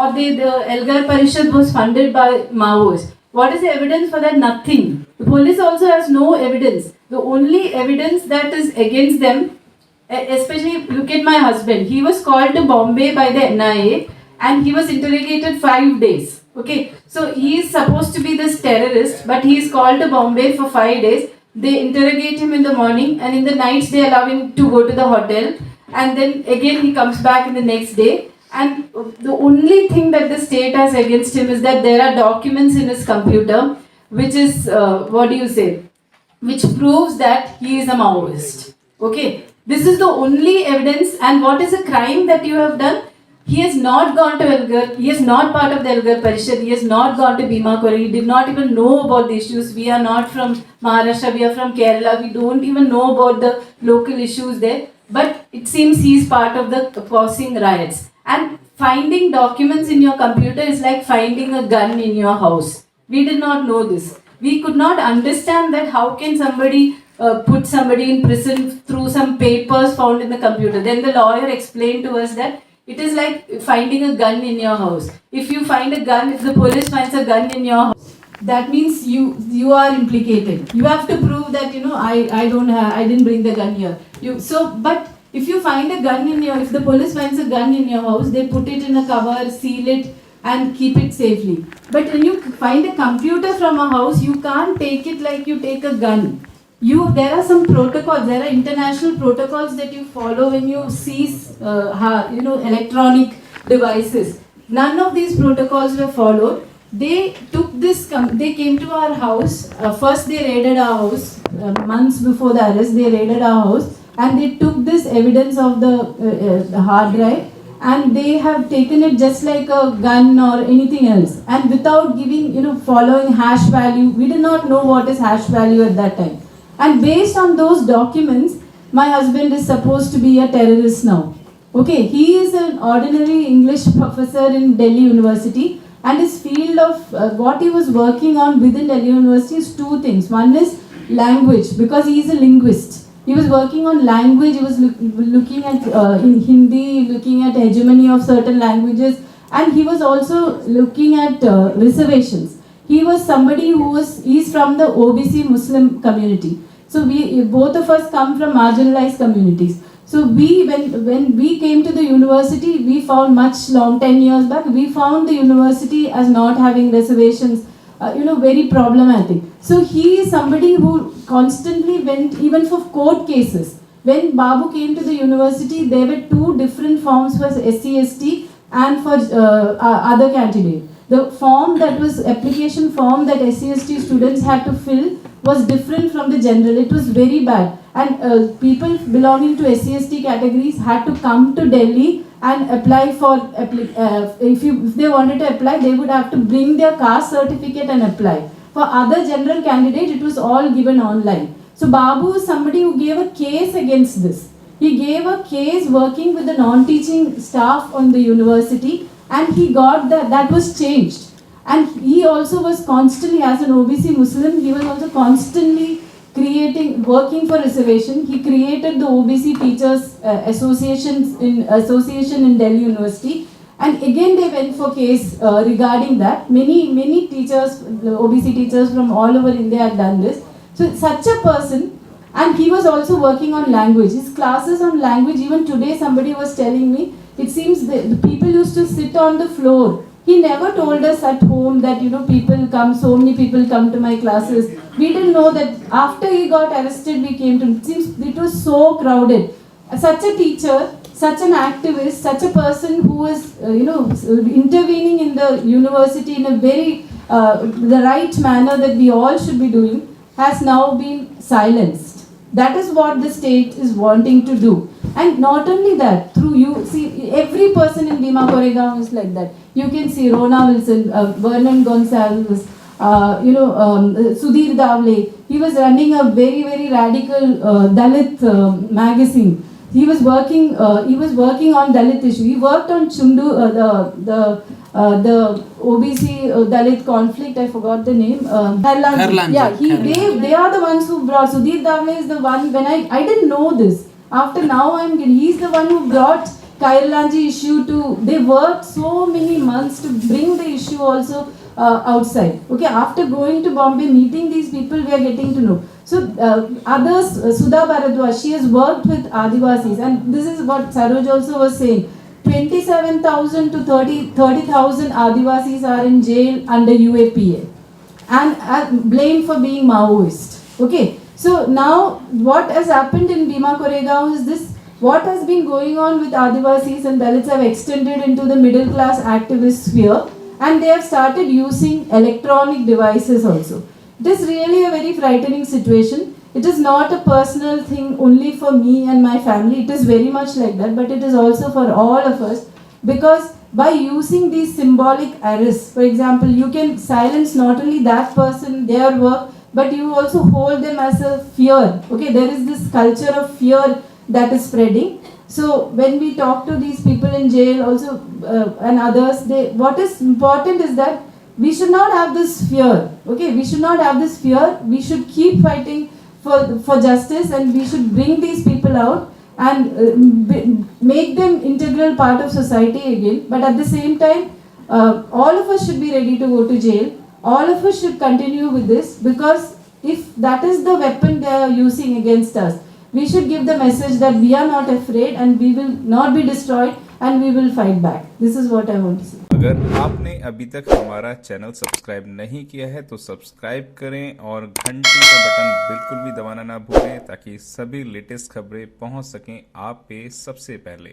or the Elgar Parishad was funded by Maoists. What is the evidence for that? Nothing. The police also has no evidence. The only evidence that is against them, especially look at my husband. He was called to Bombay by the NIA and he was interrogated 5 days. Okay, so he is supposed to be this terrorist, but he is called to Bombay for 5 days. They interrogate him in the morning, and in the nights they allow him to go to the hotel, and then again he comes back in the next day. And the only thing that the state has against him is that there are documents in his computer, which is which proves that he is a Maoist. Okay, this is the only evidence. And what is the crime that you have done? He has not gone to Elgar. He is not part of the Elgar Parishad. He has not gone to Bhima Kore. He did not even know about the issues. We are not from Maharashtra. We are from Kerala. We don't even know about the local issues there. But it seems he is part of the causing riots. And finding documents in your computer is like finding a gun in your house. We did not know this. We could not understand that how can somebody put somebody in prison through some papers found in the computer. Then the lawyer explained to us that it is like finding a gun in your house. If you find a gun, if the police finds a gun in your house, that means you are implicated. You have to prove that I didn't bring the gun here. But if you find a gun if the police finds a gun in your house, they put it in a cover, seal it, and keep it safely. But when you find a computer from a house, you can't take it like you take a gun. There are some protocols, there are international protocols that you follow when you seize electronic devices. None of these protocols were followed. They came to our house. First they raided our house. Months before the arrest, they raided our house and they took this evidence of the hard drive, and they have taken it just like a gun or anything else, and without giving, following hash value. We did not know what is hash value at that time. And based on those documents, my husband is supposed to be a terrorist now. Okay, he is an ordinary English professor in Delhi University, and his field of what he was working on within Delhi University is two things. One is language, because he is a linguist. He was working on language. He was looking at in Hindi, looking at hegemony of certain languages, and he was also looking at reservations. He was somebody he's from the OBC Muslim community. So both of us come from marginalized communities. So when we came to the university, we found 10 years back, we found the university as not having reservations, very problematic. So he is somebody who constantly went even for court cases. When Babu came to the university, there were two different forms for SC/ST and for other candidates. The form that was application form that SC/ST students had to fill was different from the general. It was very bad, and people belonging to SC/ST categories had to come to Delhi and apply for. If they wanted to apply, they would have to bring their caste certificate and apply. For other general candidates, it was all given online. So Babu is somebody who gave a case against this. He gave a case working with the non-teaching staff on the university, and he got that was changed. And he also was constantly, as an OBC Muslim, he was also constantly working for reservation. He created the OBC Teachers Association in Delhi University, and again they went for case regarding that. Many teachers, OBC teachers from all over India had done this. So such a person, and he was also working on language. His classes on language, even today somebody was telling me, it seems the people used to sit on the floor. He never told us at home that, so many people come to my classes. We didn't know that. After he got arrested, we came to, it seems it was so crowded. Such a teacher, such an activist, such a person who was, intervening in the university in a very, the right manner that we all should be doing, has now been silenced. That is what the state is wanting to do. And not only that, every person in Bhima Koregaon is like that. You can see Rona Wilson, Vernon Gonsalves, Sudhir Davle. He was running a very, very radical Dalit magazine. He was working on Dalit issue. He worked on Chundu, the OBC Dalit conflict. I forgot the name. Harlan. Yeah, they are the ones who brought. Sudhir Davle is the one. When I didn't know this. After now, he's the one who brought Kailaji issue to, they worked so many months to bring the issue also outside. Okay, after going to Bombay, meeting these people, we are getting to know. So others, Sudha Bharadwaj, she has worked with Adivasis, and this is what Saroj also was saying. 27,000 to 30,000 Adivasis are in jail under UAPA and are blamed for being Maoist. Okay, so now what has happened in Bhima Koregaon is this: what has been going on with Adivasis and Dalits have extended into the middle class activist sphere, and they have started using electronic devices also. It is really a very frightening situation. It is not a personal thing only for me and my family. It is very much like that, but it is also for all of us, because by using these symbolic arrests, for example, you can silence not only that person, their work, but you also hold them as a fear. Okay, there is this culture of fear that is spreading. So when we talk to these people in jail also and others, what is important is that we should not have this fear. Okay, we should not have this fear. We should keep fighting for justice, and we should bring these people out and make them integral part of society again. But at the same time, all of us should be ready to go to jail. All of us should continue with this, because if that is the weapon they are using against us, we should give the message that we are not afraid and we will not be destroyed and we will fight back. This is what I want to say. अगर आपने अभी तक हमारा channel subscribe नहीं किया है तो subscribe करें और घंटी का बटन बिल्कुल भी दबाना ना भूलें, ताकि सभी लेटेस्ट खबरें पहुंच सकें आप पे सबसे पहले।